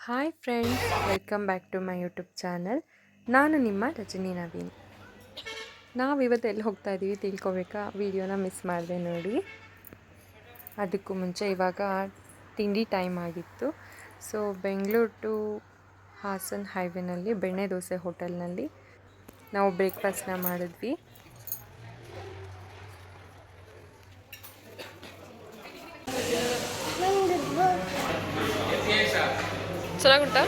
Hi friends, welcome back to my YouTube channel. ನಾನು ನಿಮ್ಮ ರಜನಿ ನವೀನ್. ನಾವಿವತ್ತು ಎಲ್ಲಿ ಹೋಗ್ತಾ ಇದ್ದೀವಿ ತಿಳ್ಕೊಬೇಕಾ? ವೀಡಿಯೋನ ಮಿಸ್ ಮಾಡಿದೆ ನೋಡಿ. ಅದಕ್ಕೂ ಮುಂಚೆ ಇವಾಗ ತಿಂಡಿ ಟೈಮ್ ಆಗಿತ್ತು. ಸೊ ಬೆಂಗಳೂರು ಟು ಹಾಸನ್ ಹೈವೇನಲ್ಲಿ ಬೆಣ್ಣೆ ದೋಸೆ ಹೋಟೆಲ್ನಲ್ಲಿ ನಾವು ಬ್ರೇಕ್ಫಾಸ್ಟ್ನ ಮಾಡಿದ್ವಿ. ಚೆನ್ನಾಗುಂಟಾ?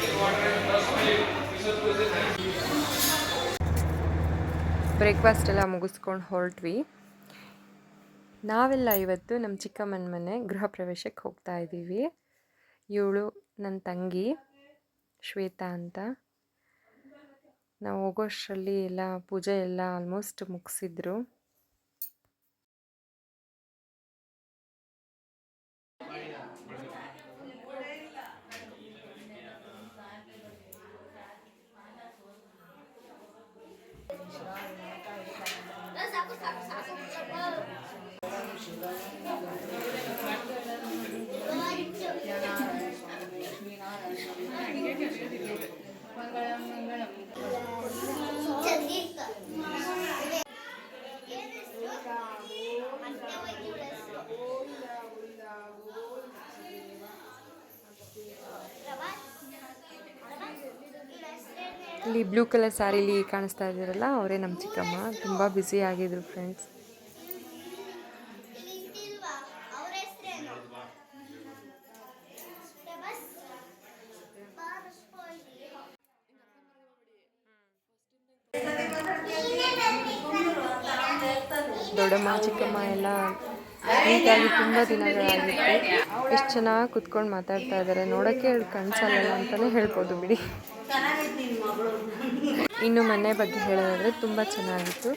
ಬ್ರೇಕ್ಫಾಸ್ಟ್ ಎಲ್ಲ ಮುಗಿಸ್ಕೊಂಡು ಹೊರಟ್ವಿ. ನಾವೆಲ್ಲ ಇವತ್ತು ನಮ್ಮ ಚಿಕ್ಕಮ್ಮನ ಮನೆ ಗೃಹ ಪ್ರವೇಶಕ್ಕೆ ಹೋಗ್ತಾ ಇದ್ದೀವಿ. ಇವಳು ನನ್ನ ತಂಗಿ ಶ್ವೇತಾ ಅಂತ. ನಾವು ಹೋಗೋಷ್ಟರಲ್ಲಿ ಎಲ್ಲ ಪೂಜೆ ಎಲ್ಲ ಆಲ್ಮೋಸ್ಟ್ ಮುಗಿಸಿದ್ರು. ಇಲ್ಲಿ ಬ್ಲೂ ಕಲರ್ ಸ್ಯಾರಿಲಿ ಕಾಣಿಸ್ತಾ ಇದ್ದೀರಲ್ಲ, ಅವರೇ ನಮ್ಮ ಚಿಕ್ಕಮ್ಮ. ತುಂಬ ಬ್ಯುಸಿ ಆಗಿದ್ರು ಫ್ರೆಂಡ್ಸ್. ದೊಡ್ಡಮ್ಮ ಚಿಕ್ಕಮ್ಮ ಎಲ್ಲ ನೀಟಾಗಿ ತುಂಬ ದಿನಗಳಾಗಿತ್ತು. ಎಷ್ಟು ಚೆನ್ನಾಗಿ ಕುತ್ಕೊಂಡು ಮಾತಾಡ್ತಾ ಇದ್ದಾರೆ, ನೋಡೋಕ್ಕೆ ಕಣ್ಸಲ್ಲ ಅಂತಲೇ ಹೇಳ್ಬೋದು ಬಿಡಿ. ಇನ್ನು ಮನೆ ಬಗ್ಗೆ ಹೇಳೋದಾದರೆ ತುಂಬ ಚೆನ್ನಾಗಿತ್ತು.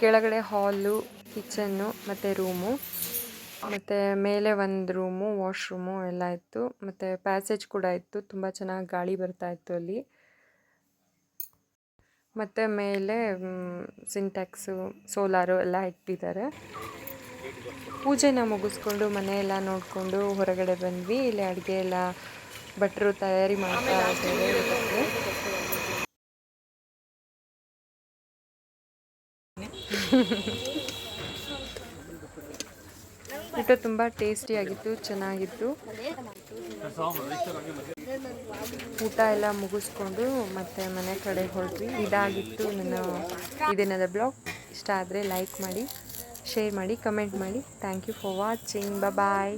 ಕೆಳಗಡೆ ಹಾಲು, ಕಿಚನ್ನು ಮತ್ತು ರೂಮು, ಮತ್ತು ಮೇಲೆ ಒಂದು ರೂಮು, ವಾಶ್ರೂಮು ಎಲ್ಲ ಇತ್ತು. ಮತ್ತು ಪ್ಯಾಸೇಜ್ ಕೂಡ ಇತ್ತು. ತುಂಬ ಚೆನ್ನಾಗಿ ಗಾಳಿ ಬರ್ತಾ ಇತ್ತು ಅಲ್ಲಿ. ಮತ್ತು ಮೇಲೆ ಸಿಂಟ್ಯಾಕ್ಸು, ಸೋಲಾರು ಎಲ್ಲ ಇಟ್ಟಿದ್ದಾರೆ. ಪೂಜೆನ ಮುಗಿಸ್ಕೊಂಡು ಮನೆಯೆಲ್ಲ ನೋಡಿಕೊಂಡು ಹೊರಗಡೆ ಬಂದ್ವಿ. ಇಲ್ಲಿ ಅಡುಗೆ ಎಲ್ಲ ಭಟ್ರು ತಯಾರಿ ಮಾಡ್ತಾ ಇದ್ದಾರೆ ಊಟಕ್ಕೆ. ಊಟ ತುಂಬ ಟೇಸ್ಟಿಯಾಗಿತ್ತು, ಚೆನ್ನಾಗಿತ್ತು. ಊಟ ಎಲ್ಲ ಮುಗಿಸ್ಕೊಂಡು ಮತ್ತೆ ಮನೆ ಕಡೆ ಹೊರಟ್ವಿ. ಇದಾಗಿತ್ತು ನನ್ನ ಈ ದಿನದ ಬ್ಲಾಗ್. ಇಷ್ಟ ಆದರೆ ಲೈಕ್ ಮಾಡಿ, ಶೇರ್ ಮಾಡಿ, ಕಮೆಂಟ್ ಮಾಡಿ. Thank you for watching. Bye.